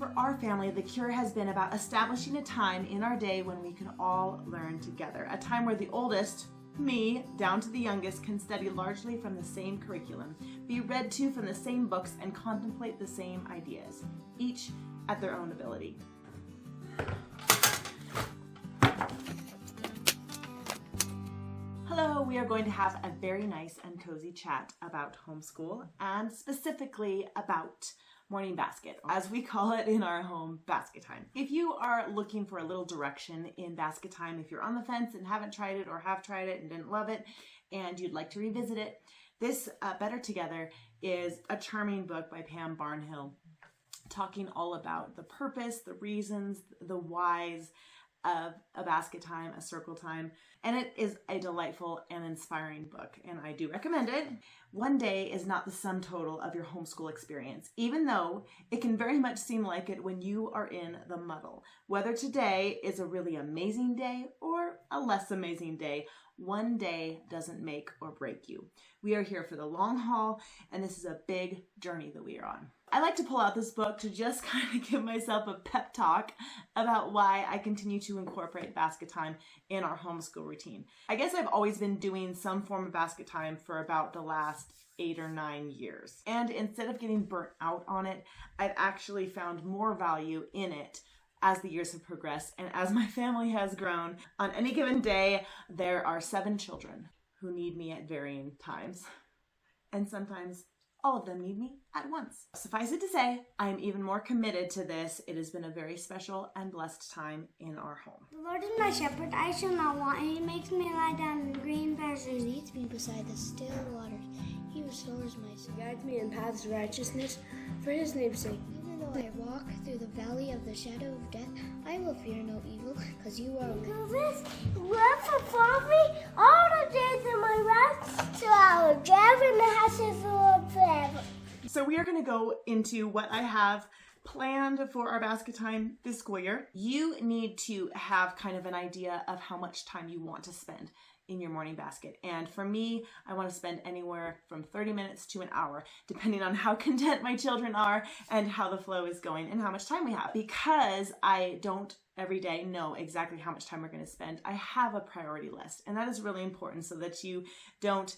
For our family, the cure has been about establishing a time in our day when we can all learn together. A time where the oldest, me, down to the youngest, can study largely from the same curriculum, be read to from the same books, and contemplate the same ideas, each at their own ability. Hello, we are going to have a very nice and cozy chat about homeschool and specifically about morning basket, as we call it in our home, basket time. If you are looking for a little direction in basket time, if you're on the fence and haven't tried it or have tried it and didn't love it and you'd like to revisit it, this Better Together is a charming book by Pam Barnhill talking all about the purpose, the reasons, the whys of a basket time, a circle time, and it is a delightful and inspiring book, and I do recommend it. One day is not the sum total of your homeschool experience, even though it can very much seem like it when you are in the muddle. Whether today is a really amazing day or a less amazing day, one day doesn't make or break you. We are here for the long haul, and this is a big journey that we are on. I like to pull out this book to just kind of give myself a pep talk about why I continue to incorporate basket time in our homeschool routine. I guess I've always been doing some form of basket time for about the last 8 or 9 years. And instead of getting burnt out on it, I've actually found more value in it as the years have progressed and as my family has grown. On any given day, there are 7 children who need me at varying times. And sometimes all of them need me at once. Suffice it to say, I am even more committed to this. It has been a very special and blessed time in our home. The Lord is my shepherd, I shall not want, and he makes me lie down in green pastures. He leads me beside the still waters. He restores my soul. He guides me in paths of righteousness for his name's sake. Even though I walk through the valley of the shadow of death, I will fear no evil, because you are with me. This will follow me all the days of my life, so I will dwell in the house of the Lord forever. So we are going to go into what I have planned for our basket time this school year. You need to have kind of an idea of how much time you want to spend in your morning basket. And for me, I want to spend anywhere from 30 minutes to an hour, depending on how content my children are and how the flow is going and how much time we have. Because I don't every day know exactly how much time we're going to spend, I have a priority list. And that is really important so that you don't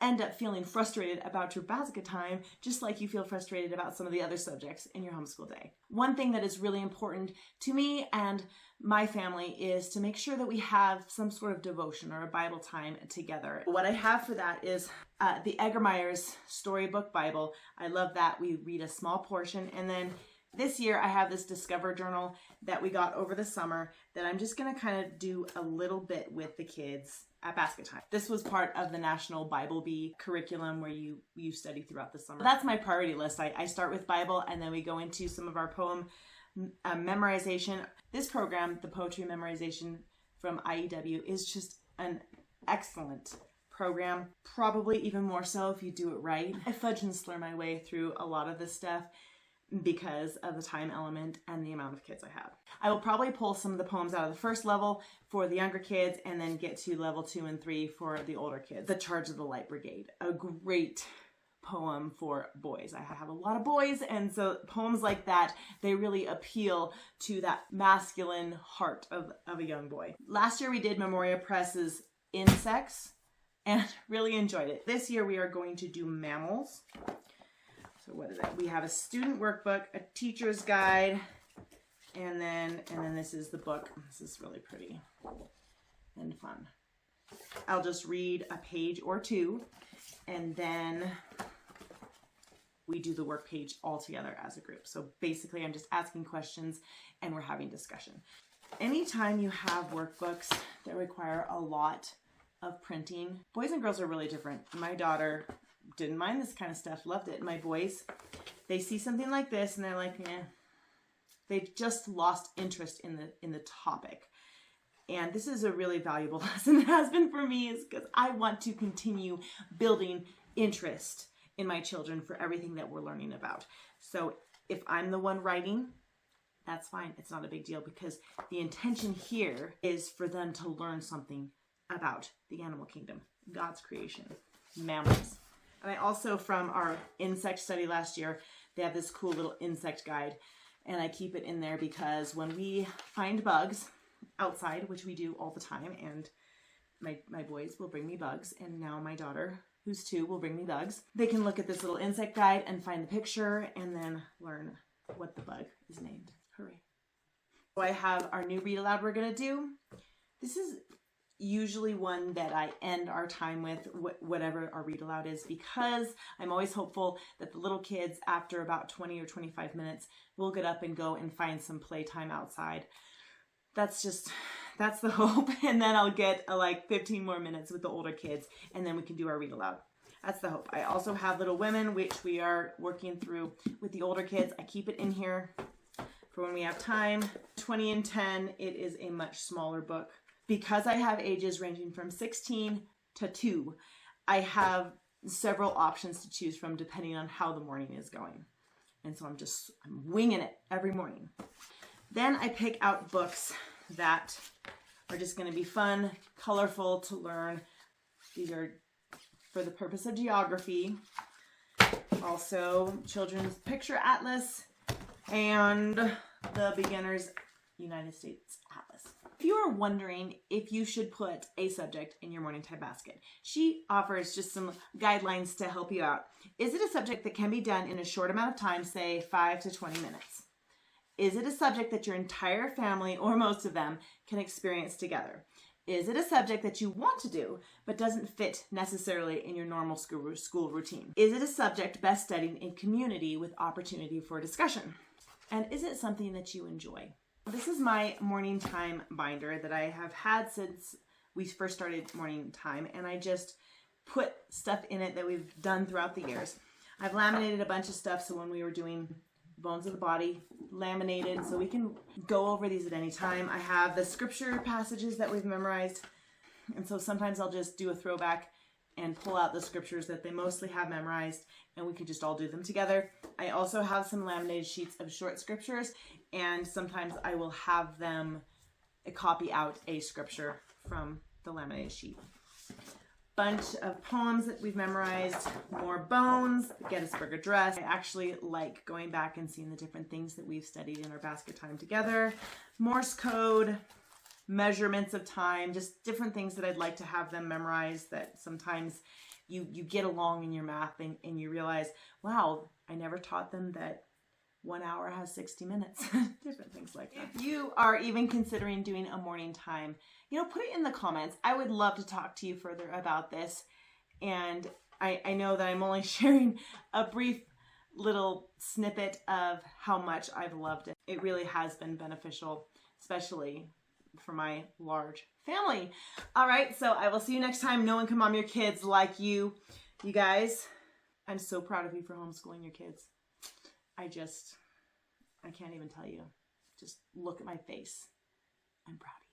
end up feeling frustrated about your basket time, just like you feel frustrated about some of the other subjects in your homeschool day. One thing that is really important to me and my family is to make sure that we have some sort of devotion or a Bible time together. What I have for that is the Eggermeyer's Storybook Bible. I love that. We read a small portion, and then this year I have this Discover Journal that we got over the summer that I'm just going to kind of do a little bit with the kids at basket time. This was part of the National Bible Bee curriculum where you study throughout the summer. That's my priority list. I start with Bible and then we go into some of our poem memorization. This program, the poetry memorization from IEW, is just an excellent program. Probably even more so if you do it right. I fudge and slur my way through a lot of this stuff because of the time element and the amount of kids I have. I will probably pull some of the poems out of the first level for the younger kids and then get to level 2 and 3 for the older kids. The Charge of the Light Brigade, a great poem for boys. I have a lot of boys, and so poems like that, they really appeal to that masculine heart of a young boy. Last year we did Memoria Press's Insects and really enjoyed it. This year we are going to do mammals. So what is it? We have a student workbook, a teacher's guide, and then this is the book. This is really pretty and fun. I'll just read a page or two, and then we do the work page all together as a group. So basically I'm just asking questions and we're having discussion. Anytime you have workbooks that require a lot of printing, boys and girls are really different. My daughter didn't mind this kind of stuff, loved it. My boys, they see something like this and they're like, eh. They've just lost interest in the topic. And this is a really valuable lesson. It has been for me, is because I want to continue building interest in my children for everything that we're learning about. So if I'm the one writing, that's fine. It's not a big deal because the intention here is for them to learn something about the animal kingdom, God's creation, mammals. And I also, from our insect study last year, they have this cool little insect guide. And I keep it in there because when we find bugs outside, which we do all the time, and my boys will bring me bugs, and now my daughter, who's 2, will bring me bugs. They can look at this little insect guide and find the picture and then learn what the bug is named. Hooray. So I have our new read aloud we're going to do. This is usually one that I end our time with, whatever our read aloud is, because I'm always hopeful that the little kids, after about 20 or 25 minutes, will get up and go and find some playtime outside. That's the hope. And then I'll get like 15 more minutes with the older kids, and then we can do our read aloud. That's the hope. I also have Little Women, which we are working through with the older kids. I keep it in here for when we have time. 20 and 10, it is a much smaller book. Because I have ages ranging from 16 to 2, I have several options to choose from depending on how the morning is going. And so I'm winging it every morning. Then I pick out books that are just going to be fun, colorful to learn. These are for the purpose of geography. Also, Children's Picture Atlas and the Beginner's United States Atlas. If you are wondering if you should put a subject in your morning time basket, she offers just some guidelines to help you out. Is it a subject that can be done in a short amount of time, say 5 to 20 minutes? Is it a subject that your entire family, or most of them, can experience together? Is it a subject that you want to do, but doesn't fit necessarily in your normal school routine? Is it a subject best studied in community with opportunity for discussion? And is it something that you enjoy? This is my morning time binder that I have had since we first started morning time, and I just put stuff in it that we've done throughout the years. I've laminated a bunch of stuff, so when we were doing Bones of the Body, laminated, so we can go over these at any time. I have the scripture passages that we've memorized, and so sometimes I'll just do a throwback and pull out the scriptures that they mostly have memorized, and we could just all do them together. I also have some laminated sheets of short scriptures, and sometimes I will have them copy out a scripture from the laminated sheet. Bunch of poems that we've memorized, more Bones, Gettysburg Address. I actually like going back and seeing the different things that we've studied in our basket time together. Morse code, measurements of time, just different things that I'd like to have them memorize that sometimes you get along in your math and you realize, wow, I never taught them that 1 hour has 60 minutes. Different things like that. If you are even considering doing a morning time, put it in the comments. I would love to talk to you further about this. And I know that I'm only sharing a brief little snippet of how much I've loved it. It really has been beneficial, especially for my large family. All right, so I will see you next time. No one can mom your kids like you. You guys, I'm so proud of you for homeschooling your kids. I can't even tell you. Just look at my face. I'm proud of you.